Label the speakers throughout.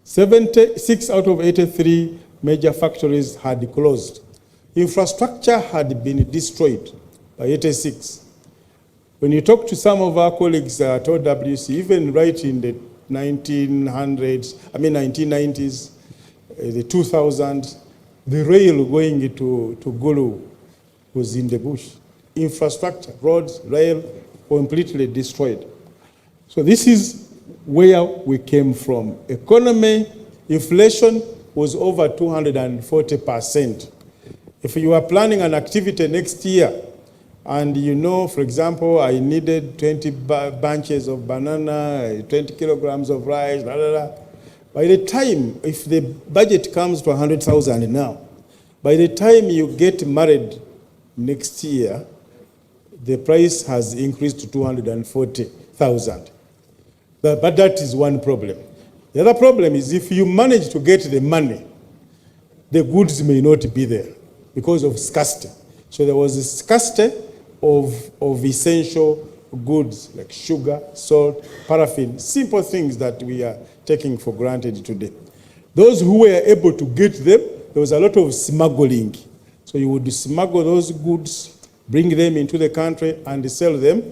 Speaker 1: 76 out of 83 major factories had closed. Infrastructure had been destroyed by 86. When you talk to some of our colleagues at OWC, even right in the 1990s, the 2000s, the rail going to Gulu was in the bush. Infrastructure, roads, rail, completely destroyed. So this is where we came from. Economy, inflation was over 240%. If you are planning an activity next year, and you know, for example, I needed 20 bunches of banana, 20 kilograms of rice, blah, blah, blah. By the time, if the budget comes to 100,000 now, by the time you get married next year, the price has increased to 240,000. But that is one problem. The other problem is if you manage to get the money, the goods may not be there because of scarcity. So there was a scarcity of essential goods like sugar, salt, paraffin, simple things that we are taking for granted today. Those who were able to get them, there was a lot of smuggling. So you would smuggle those goods, bring them into the country and sell them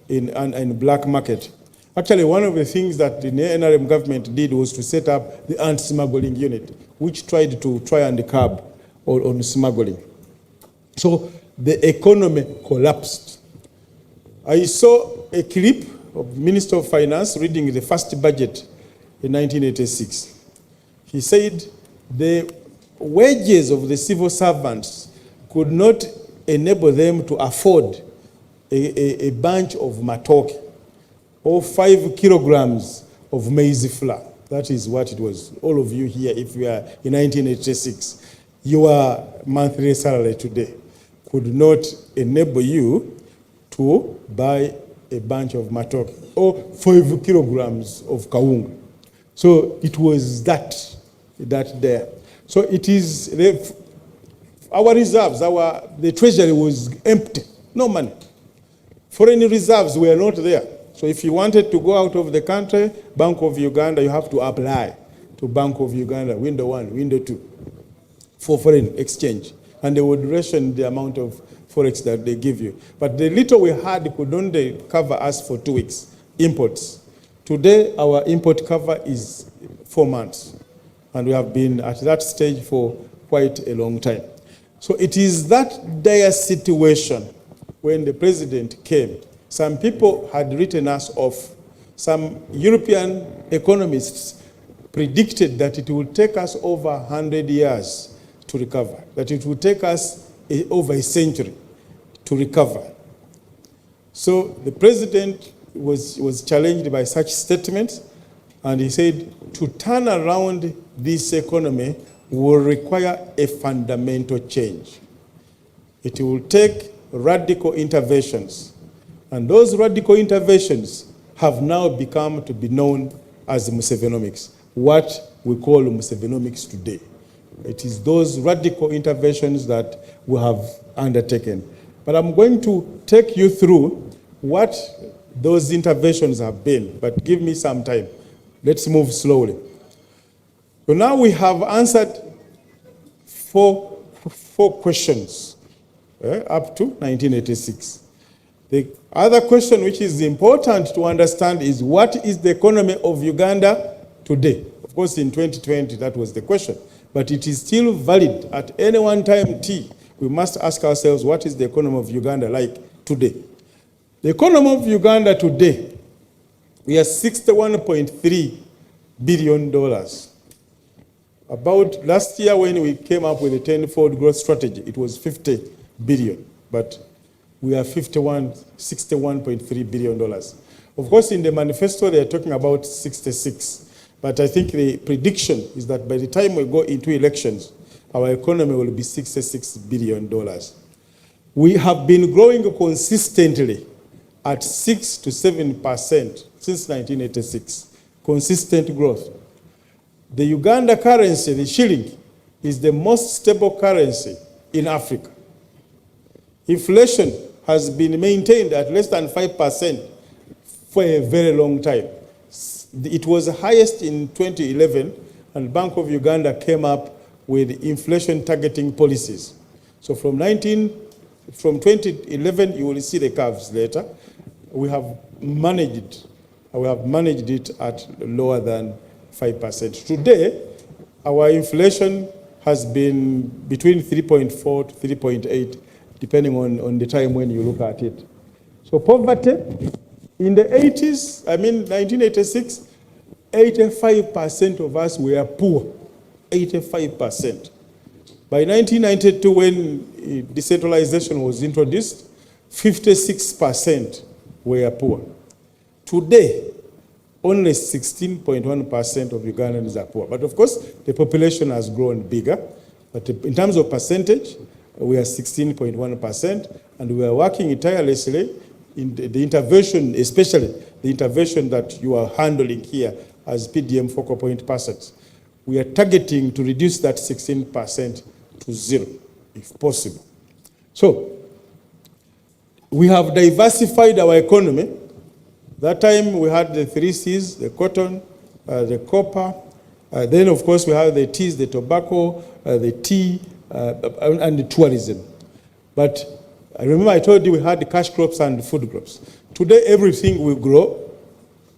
Speaker 1: in black market. Actually, one of the things that the NRM government did was to set up the anti-smuggling unit, which tried to and curb on smuggling. So the economy collapsed. I saw a clip of the Minister of Finance reading the first budget in 1986. He said the wages of the civil servants could not enable them to afford a bunch of matoke or 5 kilograms of maize flour. That is what it was. All of you here, if you are in 1986, your monthly salary today could not enable you to buy a bunch of matoke or 5 kilograms of kawunga. So it was that there. So it is our reserves, the treasury was empty, no money. Foreign reserves were not there. So if you wanted to go out of the country, Bank of Uganda, you have to apply to Bank of Uganda, window 1, window 2, for foreign exchange. And they would ration the amount of forex that they give you. But the little we had could only cover us for 2 weeks, imports. Today, our import cover is 4 months. And we have been at that stage for quite a long time. So it is that dire situation when the president came. Some people had written us off. Some European economists predicted that it will take us over 100 years to recover, that it will take us over a century to recover. So the president was challenged by such statements, and he said to turn around this economy will require a fundamental change. It will take radical interventions. And those radical interventions have now become to be known as Musevenomics, what we call Musevenomics today. It is those radical interventions that we have undertaken. But I'm going to take you through what those interventions have been, but give me some time. Let's move slowly. So now we have answered four questions up to 1986. The other question which is important to understand is what is the economy of Uganda today? Of course, in 2020, that was the question. But it is still valid at any one time T. We must ask ourselves, what is the economy of Uganda like today? The economy of Uganda today, we are $61.3 billion. About last year when we came up with a 10-fold growth strategy, it was 50 billion, but we are $61.3 billion. Of course, in the manifesto, they are talking about 66. But I think the prediction is that by the time we go into elections, our economy will be $66 billion. We have been growing consistently at 6 to 7% since 1986. Consistent growth. The Uganda currency, the shilling, is the most stable currency in Africa. Inflation has been maintained at less than 5% for a very long time. It was highest in 2011 and Bank of Uganda came up with inflation targeting policies. So from 2011, you will see the curves later. We have managed it at lower than 5%. Today, our inflation has been between 3.4 to 3.8, depending on the time when you look at it. So poverty, in the 80s, 1986, 85% of us were poor, 85%. By 1992, when decentralization was introduced, 56% were poor. Today, only 16.1% of Ugandans are poor. But of course, the population has grown bigger. But in terms of percentage, we are 16.1%, and we are working tirelessly in the intervention, especially the intervention that you are handling here as PDM focal point persons. We are targeting to reduce that 16% to 0, if possible. So, we have diversified our economy. That time we had the 3 C's, the cotton, the copper, then of course we have the teas, the tobacco, the tea, and the tourism. But I remember I told you we had the cash crops and food crops. Today everything we grow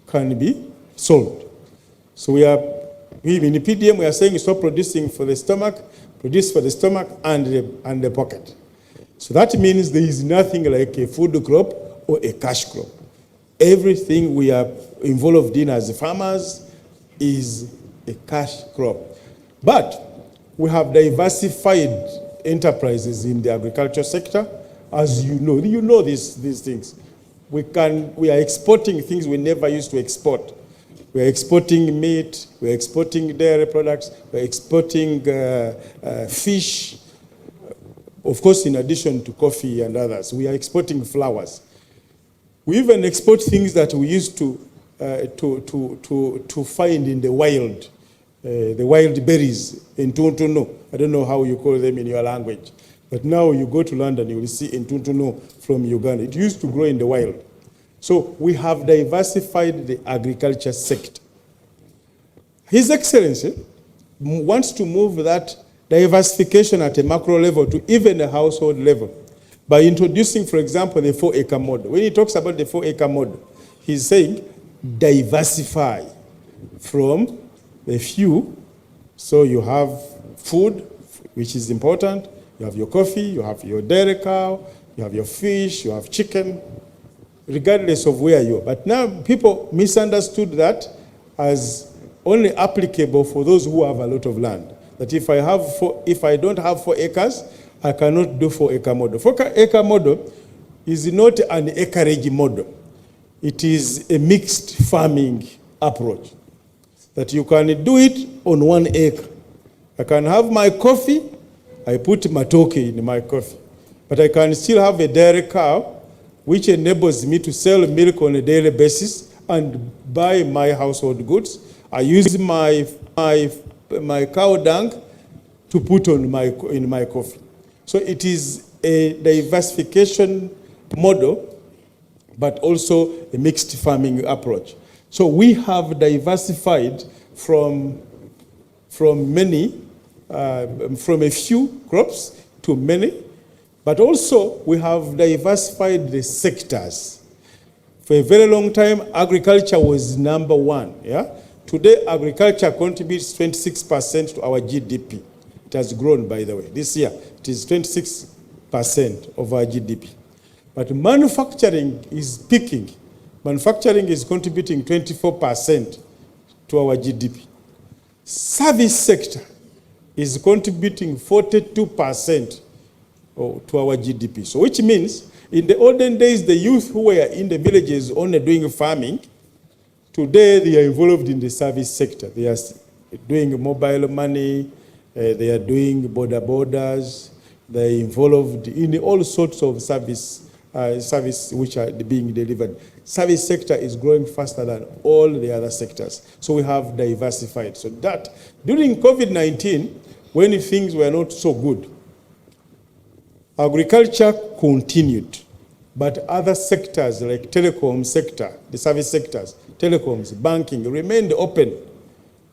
Speaker 1: can be sold. So in the PDM we are saying stop producing for the stomach, produce for the stomach and the pocket. So that means there is nothing like a food crop or a cash crop. Everything we are involved in as farmers is a cash crop. But we have diversified enterprises in the agriculture sector. As you know these things. We are exporting things we never used to export. We are exporting meat, we are exporting dairy products, we are exporting fish. Of course, in addition to coffee and others, we are exporting flowers. We even export things that we used to find in the wild berries in Tuntuno. I don't know how you call them in your language. But now you go to London, you will see in Tuntuno from Uganda. It used to grow in the wild. So we have diversified the agriculture sector. His Excellency wants to move that diversification at a macro level to even a household level by introducing, for example, the 4-acre model. When he talks about the 4-acre model, he's saying diversify from a few. So you have food, which is important. You have your coffee, you have your dairy cow, you have your fish, you have chicken, regardless of where you are. But now people misunderstood that as only applicable for those who have a lot of land. That if I don't have 4 acres, I cannot do 4-acre model. 4-acre model is not an acreage model. It is a mixed farming approach. That you can do it on 1 acre. I can have my coffee, I put matoke in my coffee. But I can still have a dairy cow, which enables me to sell milk on a daily basis and buy my household goods. I use my cow dung to put in my coffee. So it is a diversification model, but also a mixed farming approach. So we have diversified from a few crops to many, but also we have diversified the sectors. For a very long time, agriculture was number 1. Yeah? Today, agriculture contributes 26% to our GDP. It has grown, by the way. This year, it is 26% of our GDP. But manufacturing is peaking. Manufacturing is contributing 24% to our GDP. Service sector is contributing 42% to our GDP. So which means, in the olden days, the youth who were in the villages only doing farming, today they are involved in the service sector. They are doing mobile money, they are doing borders, they are involved in all sorts of service which are being delivered. Service sector is growing faster than all the other sectors. So we have diversified. So that, during COVID-19, when things were not so good, agriculture continued, but other sectors like telecom sector, the service sectors, telecoms, banking remained open.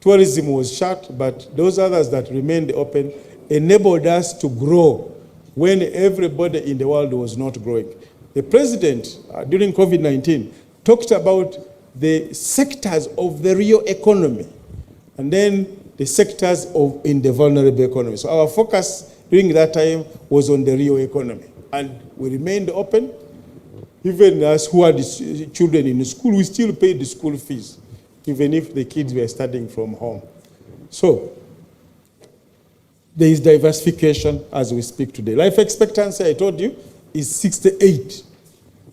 Speaker 1: tourism was shut, but those others that remained open enabled us to grow when everybody in the world was not growing. The president, during COVID-19, talked about the sectors of the real economy and then the sectors in the vulnerable economy. So our focus during that time was on the real economy. And we remained open. Even us who had children in school, we still paid the school fees, even if the kids were studying from home. So there is diversification as we speak today. Life expectancy, I told you, is 68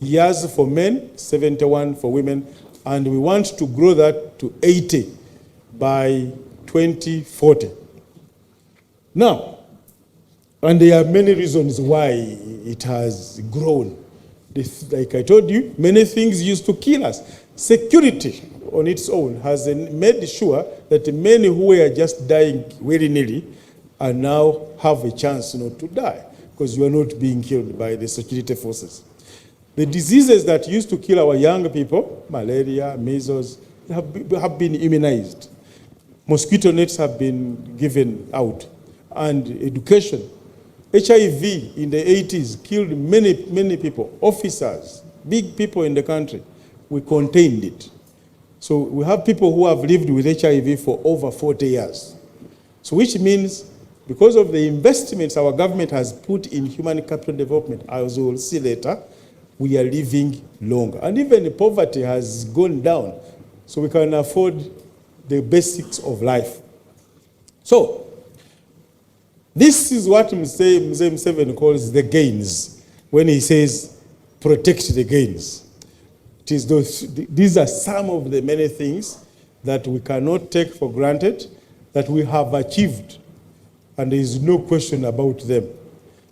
Speaker 1: years for men, 71 for women, and we want to grow that to 80 by 2040. Now, and there are many reasons why it has grown. Like I told you, many things used to kill us. Security on its own has made sure that many who were just dying willy-nilly are now have a chance not to die because you are not being killed by the security forces. The diseases that used to kill our young people, malaria, measles, have been immunized. Mosquito nets have been given out. And education. HIV in the 80s killed many people, officers, big people in the country. We contained it. So we have people who have lived with HIV for over 40 years. So which means because of the investments our government has put in human capital development, as we will see later, we are living longer. And even poverty has gone down, so we can afford the basics of life. So this is what Museveni calls the gains when he says protect the gains. It is these are some of the many things that we cannot take for granted that we have achieved, and there is no question about them.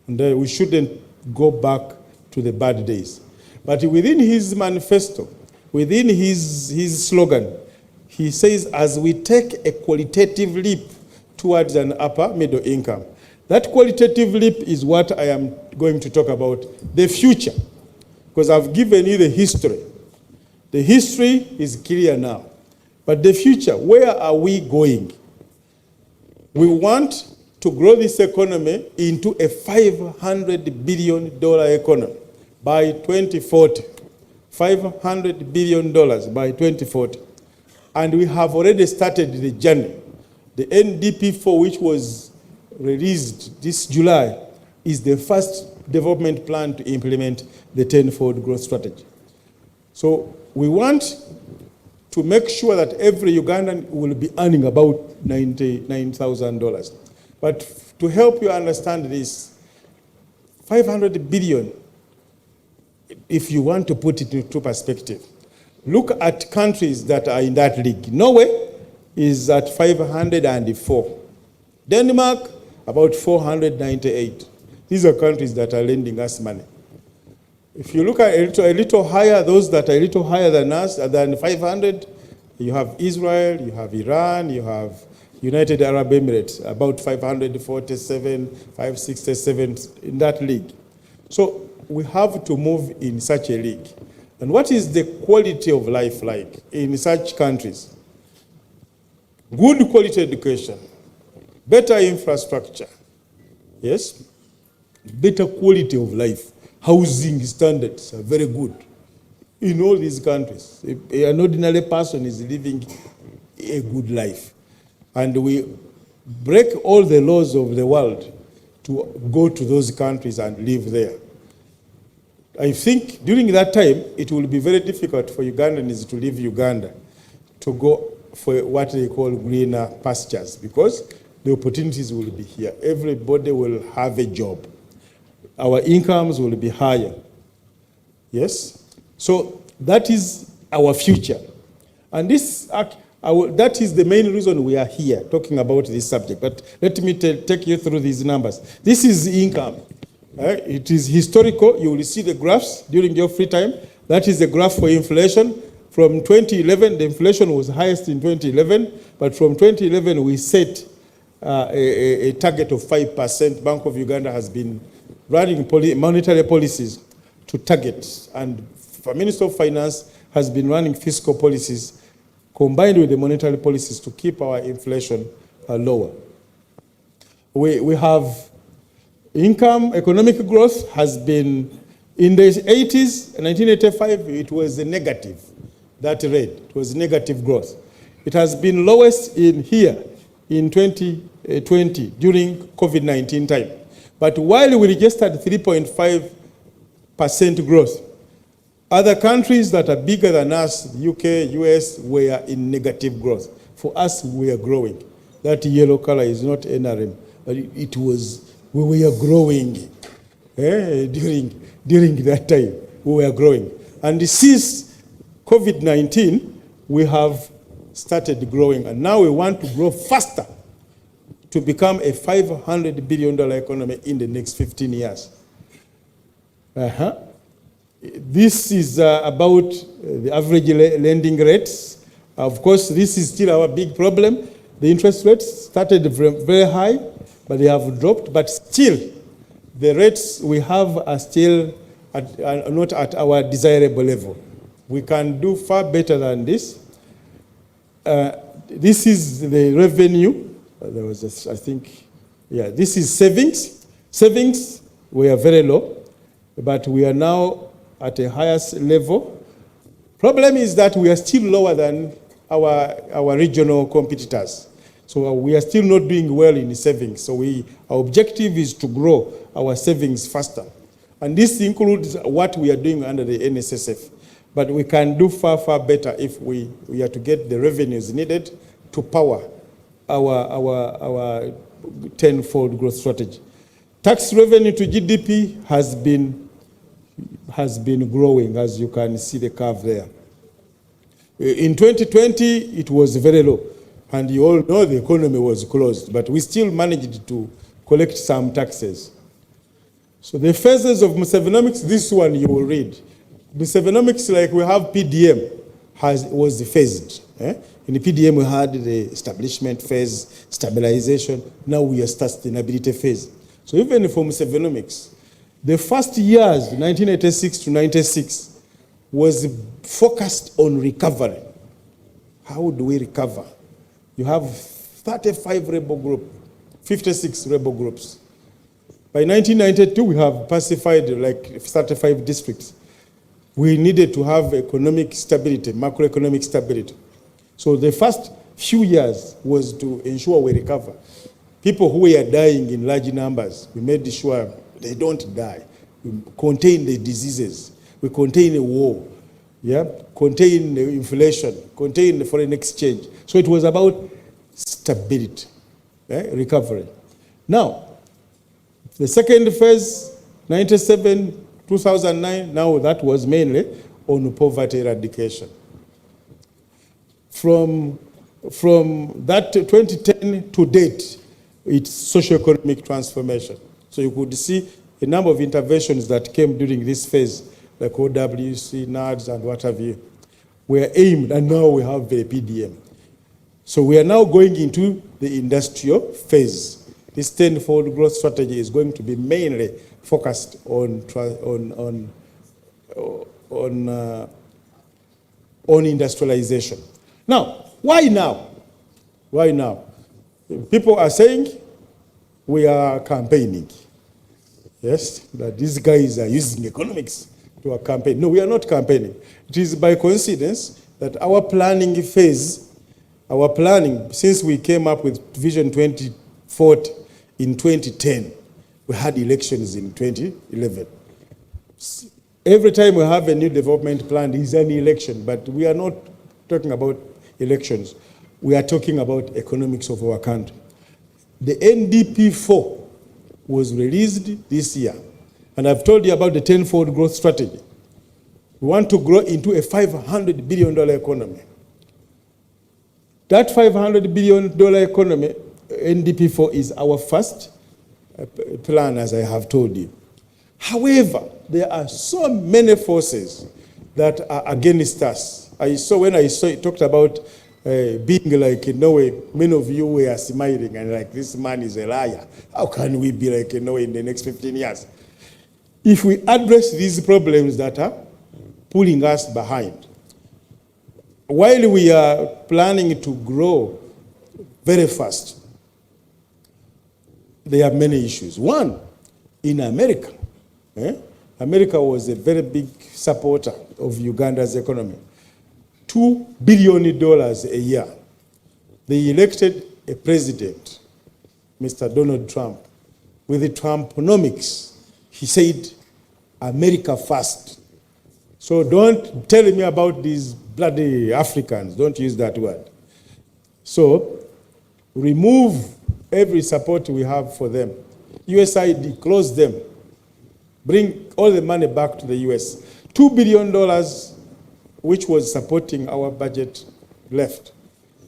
Speaker 1: And we shouldn't go back to the bad days. But within his manifesto, within his slogan, he says, as we take a qualitative leap towards an upper middle income. That qualitative leap is what I am going to talk about, the future, because I've given you the history. The history is clear now. But the future, where are we going? We want to grow this economy into a $500 billion economy by 2040. $500 billion by 2040. And we have already started the journey. The NDP4, which was released this July, is the first development plan to implement the 10-fold growth strategy. So we want to make sure that every Ugandan will be earning about $99,000. But to help you understand this, 500 billion, if you want to put it into perspective, look at countries that are in that league. Norway is at 504. Denmark, about 498. These are countries that are lending us money. If you look at a little higher, those that are a little higher than us, than 500, you have Israel, you have Iran, you have United Arab Emirates, about 547, 567 in that league. So we have to move in such a league. And what is the quality of life like in such countries? Good quality education, better infrastructure, yes, better quality of life. Housing standards are very good in all these countries. An ordinary person is living a good life. And we break all the laws of the world to go to those countries and live there. I think during that time, it will be very difficult for Ugandans to leave Uganda to go for what they call greener pastures, because the opportunities will be here. Everybody will have a job. Our incomes will be higher. Yes? So that is our future. And this, that is the main reason we are here talking about this subject. But let me take you through these numbers. This is income. It is historical. You will see the graphs during your free time. That is the graph for inflation. From 2011, the inflation was highest in 2011. But from 2011, we set a target of 5%. Bank of Uganda has been running monetary policies to target. And the Minister of Finance has been running fiscal policies combined with the monetary policies to keep our inflation lower. We have income, economic growth has been, in the 80s, 1985, it was a negative, that rate. It was negative growth. It has been lowest in here in 2020 during COVID-19 time. But while we registered 3.5% growth, other countries that are bigger than us, UK, US, were in negative growth. For us, we are growing. That yellow color is not NRM, but it was, we were growing during that time. We were growing. And since COVID-19, we have started growing. And now we want to grow faster to become a $500 billion economy in the next 15 years. This is about the average lending rates. Of course, this is still our big problem. The interest rates started very high, but they have dropped. But still, the rates we have are still not at our desirable level. We can do far better than this. This is the revenue. There was, I think, yeah, this is savings. Savings were very low, but we are now at a highest level. Problem is that we are still lower than our regional competitors. So we are still not doing well in savings. So our objective is to grow our savings faster. And this includes what we are doing under the NSSF. But we can do far, far better if we are to get the revenues needed to power our tenfold growth strategy. Tax revenue to GDP has been growing, as you can see the curve there. In 2020, it was very low. And you all know the economy was closed, but we still managed to collect some taxes. So the phases of Musevenomics, this one you will read. Musevenomics, like we have PDM, was phased. In the PDM, we had the establishment phase, stabilization. Now we are sustainability phase. So even for Musevenomics, the first years, 1986 to 96, was focused on recovery. How do we recover? You have 35 rebel groups, 56 rebel groups. By 1992, we have pacified like 35 districts. We needed to have economic stability, macroeconomic stability. So the first few years was to ensure we recover. People who were dying in large numbers, we made sure they don't die. We contain the diseases. We contain the war. Yeah? Contain the inflation. Contain the foreign exchange. So it was about stability, recovery. Now, the second phase, 97, 2009, now that was mainly on poverty eradication. From that 2010 to date, it's socio-economic transformation. So you could see a number of interventions that came during this phase, like OWC, NADS, and what have you, were aimed, and now we have the PDM. So we are now going into the industrial phase. This tenfold growth strategy is going to be mainly focused on industrialization. Now, why now? Why now? People are saying we are campaigning. Yes, that these guys are using economics to a campaign. No, we are not campaigning. It is by coincidence that our planning phase, our planning, since we came up with Vision 2040 in 2010, we had elections in 2011. Every time we have a new development plan, there is an election, but we are not talking about elections. We are talking about economics of our country. The NDP4 was released this year, and I've told you about the tenfold growth strategy. We want to grow into a $500 billion economy. That $500 billion economy, NDP4, is our first plan, as I have told you. However, there are so many forces that are against us. When I saw it talked about being like in Norway, many of you were smiling and like, this man is a liar. How can we be like in Norway in the next 15 years? If we address these problems that are pulling us behind, while we are planning to grow very fast, there are many issues. One, in America, America was a very big supporter of Uganda's economy. $2 billion a year. They elected a president, Mr. Donald Trump, with the Trumponomics. He said, America first. So don't tell me about these bloody Africans. Don't use that word. So remove every support we have for them. USAID, close them. Bring all the money back to the US. $2 billion, which was supporting our budget, left.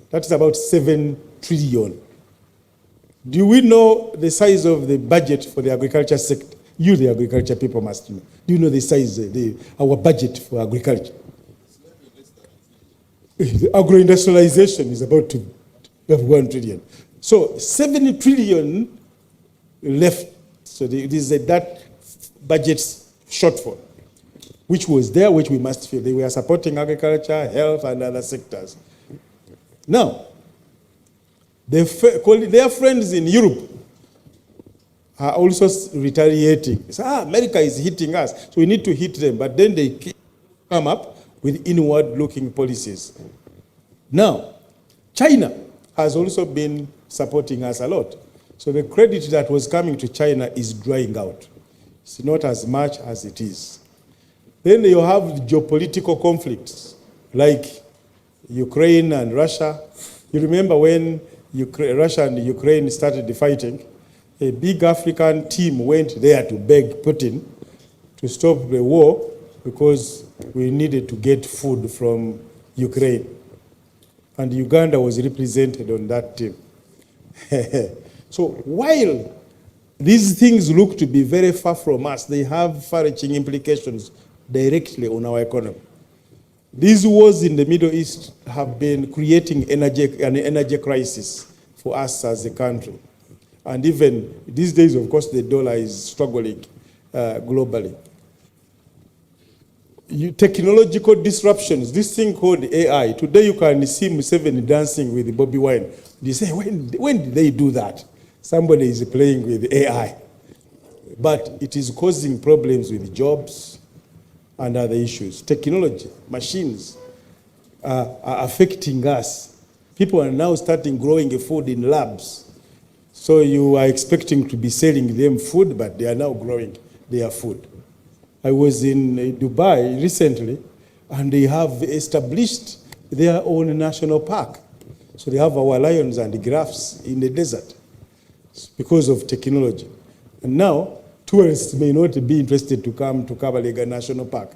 Speaker 1: That's about 7 trillion. Do we know the size of the budget for the agriculture sector? You, the agriculture people, must know. Do you know the size of our budget for agriculture? The agro-industrialization is about to have 1 trillion. So 7 trillion left. So there is that budget shortfall, which was there, which we must fill. They were supporting agriculture, health, and other sectors. Now, their friends in Europe are also retaliating. So, America is hitting us, so we need to hit them. But then they come up with inward-looking policies. Now, China has also been supporting us a lot. So the credit that was coming to China is drying out. It's not as much as it is. Then you have geopolitical conflicts, like Ukraine and Russia. You remember when Russia and Ukraine started fighting, a big African team went there to beg Putin to stop the war because we needed to get food from Ukraine. And Uganda was represented on that team. So while these things look to be very far from us, they have far-reaching implications directly on our economy. These wars in the Middle East have been creating an energy crisis for us as a country. And even these days, of course, the dollar is struggling globally. Technological disruptions, this thing called AI. Today you can see Museveni dancing with Bobby Wine. You say, when did they do that? Somebody is playing with AI. But it is causing problems with jobs and other issues. Technology, machines are affecting us. People are now starting growing food in labs. So you are expecting to be selling them food, but they are now growing their food. I was in Dubai recently, and they have established their own national park. So they have our lions and giraffes in the desert because of technology. And now, tourists may not be interested to come to Kabalega National Park,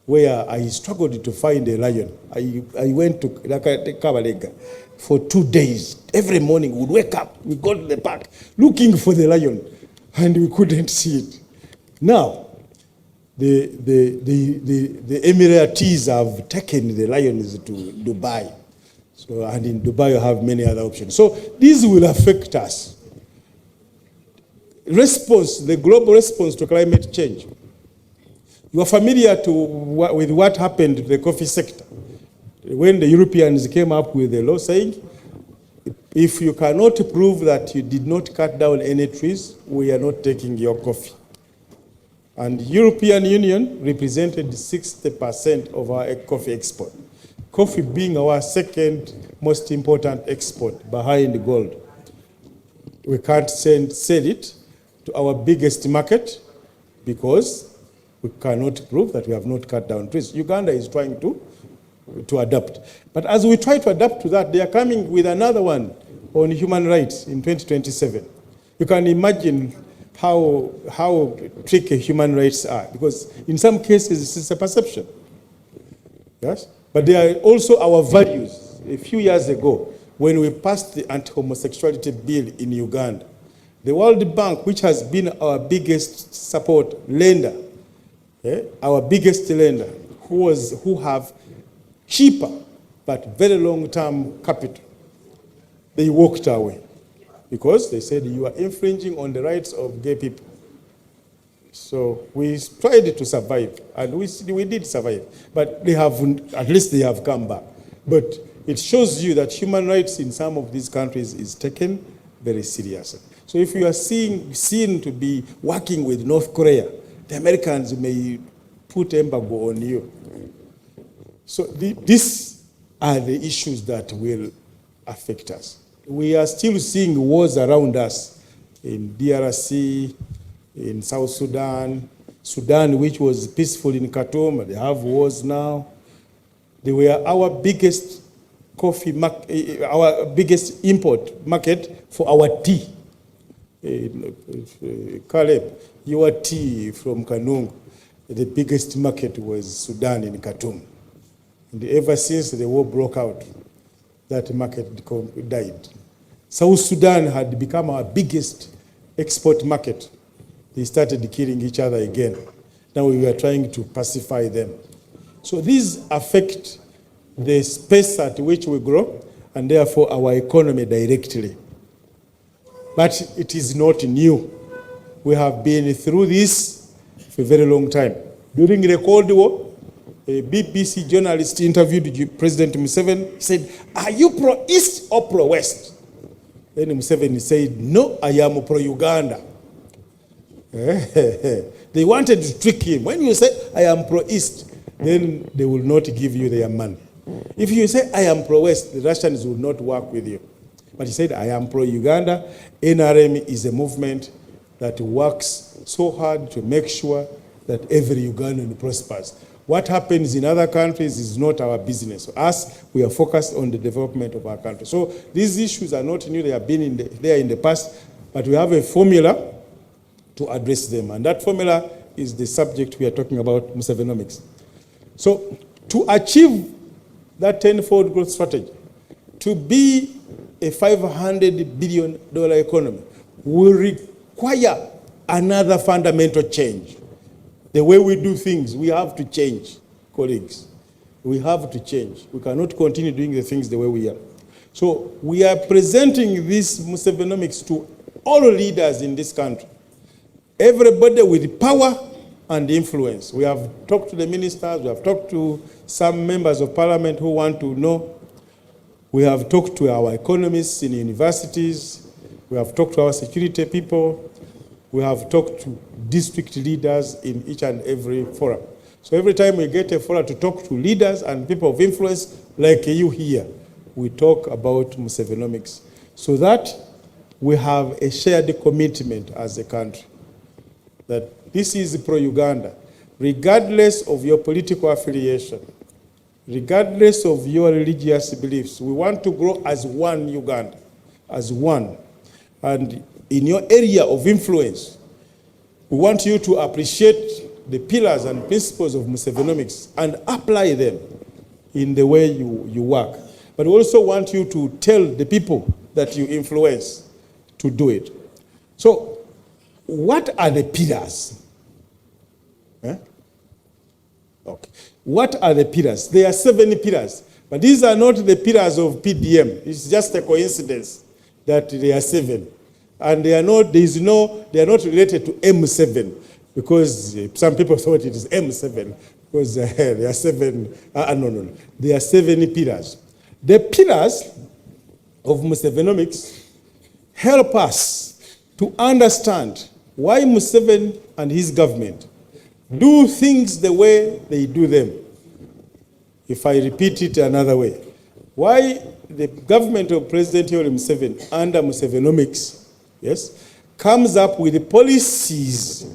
Speaker 1: where I struggled to find a lion. I went to Kabalega for 2 days. Every morning we'd wake up, we go to the park looking for the lion, and we couldn't see it. Now, the Emiratis have taken the lions to Dubai. So, and in Dubai you have many other options. So these will affect us. The global response to climate change. You are familiar with what happened to the coffee sector. When the Europeans came up with a law saying, if you cannot prove that you did not cut down any trees, we are not taking your coffee. And the European Union represented 60% of our coffee export. Coffee being our second most important export behind gold. We can't sell it to our biggest market because we cannot prove that we have not cut down trees. Uganda is trying to adapt. But as we try to adapt to that, they are coming with another one on human rights in 2027. You can imagine how tricky human rights are, because in some cases it's a perception. Yes? But they are also our values. A few years ago, when we passed the anti-homosexuality bill in Uganda, the World Bank, which has been our biggest support lender, our biggest lender, who have cheaper but very long-term capital, they walked away because they said you are infringing on the rights of gay people. So we tried to survive, and we did survive, but at least they have come back. But it shows you that human rights in some of these countries is taken very seriously. So if you are seen to be working with North Korea, the Americans may put embargo on you. So these are the issues that will affect us. We are still seeing wars around us in DRC, in South Sudan, Sudan, which was peaceful in Khartoum, they have wars now. They were our biggest our biggest import market for our tea. Caleb, your tea from Kanungu, the biggest market was Sudan in Khartoum. And ever since the war broke out, that market died. South Sudan had become our biggest export market. They started killing each other again. Now we were trying to pacify them. So these affect the space at which we grow, and therefore our economy directly. But it is not new. We have been through this for a very long time. During the Cold War, a BBC journalist interviewed President Museveni. He said, "Are you pro-East or pro-West?" Then Museveni said, "No, I am pro-Uganda." They wanted to trick him. When you say, "I am pro-East," then they will not give you their money. If you say, "I am pro-West," the Russians will not work with you. But he said, "I am pro-Uganda." NRM is a movement that works so hard to make sure that every Ugandan prospers. What happens in other countries is not our business. Us, we are focused on the development of our country. So these issues are not new. They have been there in the past, but we have a formula to address them. And that formula is the subject we are talking about, Musevenomics. So to achieve that tenfold growth strategy, to be a $500 billion economy, will require another fundamental change. The way we do things, we have to change, colleagues. We have to change. We cannot continue doing the things the way we are. So we are presenting this Musevenomics to all leaders in this country. Everybody with power and influence. We have talked to the ministers, we have talked to some members of parliament who want to know. We have talked to our economists in universities. We have talked to our security people. We have talked to district leaders in each and every forum. So every time we get a forum to talk to leaders and people of influence like you here, we talk about Musevenomics so that we have a shared commitment as a country that this is pro-Uganda, regardless of your political affiliation, regardless of your religious beliefs. We want to grow as one Uganda, as one. And in your area of influence, we want you to appreciate the pillars and principles of Musevenomics and apply them in the way you work. But we also want you to tell the people that you influence to do it. So, what are the pillars? Okay. What are the pillars? There are 7 pillars, but these are not the pillars of PDM. It's just a coincidence that there are 7. And they are not related to M7, because some people thought it is M7, because there are 7, no. There are 7 pillars. The pillars of Musevenomics help us to understand why Museveni and his government do things the way they do them. If I repeat it another way, why the government of President Yoweri Museveni under Musevenomics, yes, comes up with the policies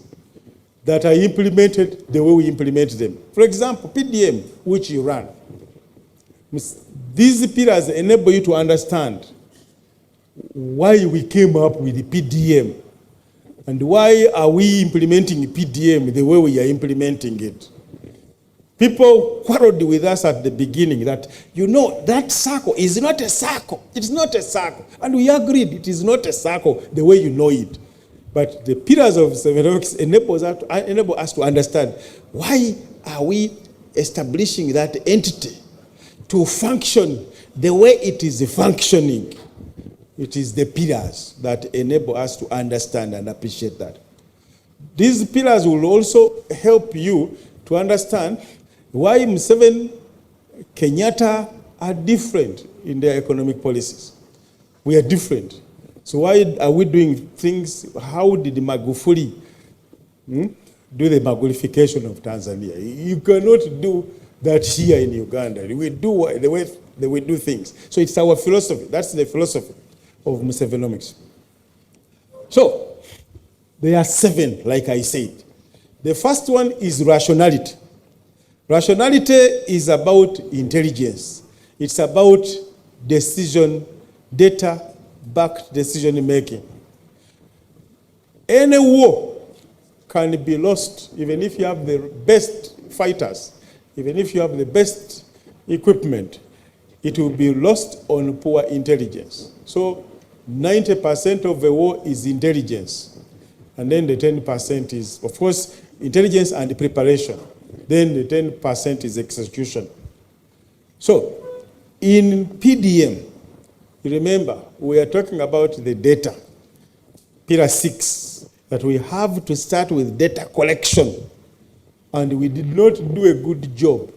Speaker 1: that are implemented the way we implement them. For example, PDM, which you run. These pillars enable you to understand why we came up with the PDM and why are we implementing PDM the way we are implementing it. People quarreled with us at the beginning that, that SACCO is not a SACCO. It's not a SACCO. And we agreed it is not a SACCO the way you know it. But the pillars of Musevenomics enable us to understand why are we establishing that entity to function the way it is functioning. It is the pillars that enable us to understand and appreciate that. These pillars will also help you to understand why Museveni, Kenyatta, are different in their economic policies. We are different. So why are we doing things? How did Magufuli do the Magulification of Tanzania? You cannot do that here in Uganda. We do the way that we do things. So it's our philosophy. That's the philosophy of Musevenomics. So there are 7, like I said. The first one is rationality. Rationality is about intelligence. It's about decision, data-backed decision making. Any war can be lost even if you have the best fighters, even if you have the best equipment. It will be lost on poor intelligence. So 90% of the war is intelligence. And then the 10% is, of course, intelligence and preparation. Then the 10% is execution. So in PDM, you remember, we are talking about the data, pillar 6, that we have to start with data collection. And we did not do a good job.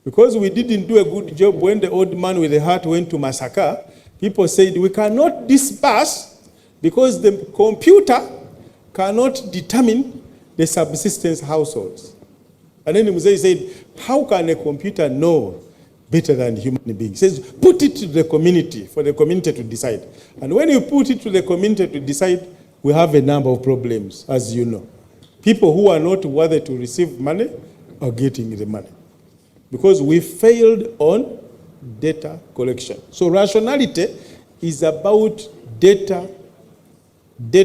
Speaker 1: Because we didn't do a good job when the old man with the heart went to massacre, people said, we cannot disperse because the computer cannot determine the subsistence households. And then Mzee said, how can a computer know better than human beings? He says, put it to the community, for the community to decide. And when you put it to the community to decide, we have a number of problems, as you know. People who are not worthy to receive money are getting the money. Because we failed on data collection. So rationality is about data. We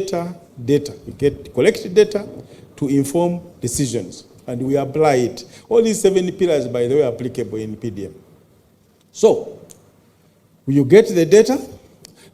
Speaker 1: collect data to inform decisions, and we apply it. All these 7 pillars, by the way, are applicable in PDM. So, you get the data,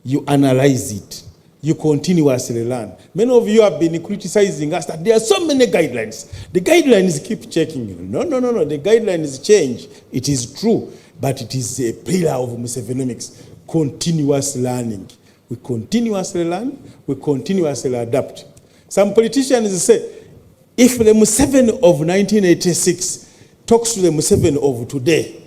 Speaker 1: you analyze it, you continuously learn. Many of you have been criticizing us that there are so many guidelines. The guidelines keep checking. No, the guidelines change. It is true, but it is a pillar of Musevenomics, continuous learning. We continuously learn, we continuously adapt. Some politicians say, if the Museveni of 1986 talks to the Museveni of today,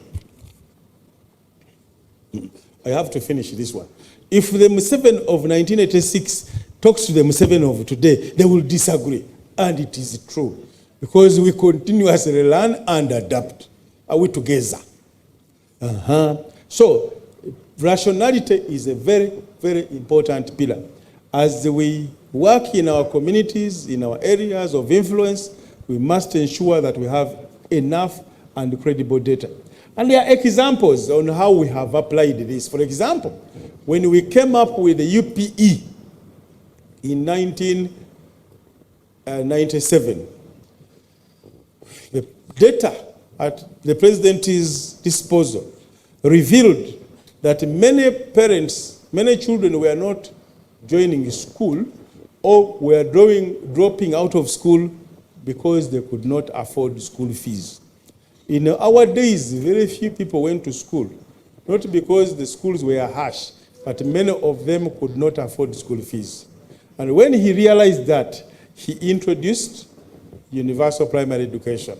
Speaker 1: I have to finish this one. If the Museveni of 1986 talks to the Museveni of today, they will disagree. And it is true. Because we continuously learn and adapt. Are we together? So, rationality is a very, very important pillar. As we work in our communities, in our areas of influence, we must ensure that we have enough and credible data. And there are examples on how we have applied this. For example, when we came up with the UPE in 1997, the data at the president's disposal revealed that many parents, many children were not joining school or were dropping out of school because they could not afford school fees. In our days, very few people went to school, not because the schools were harsh, but many of them could not afford school fees. And when he realized that, he introduced universal primary education.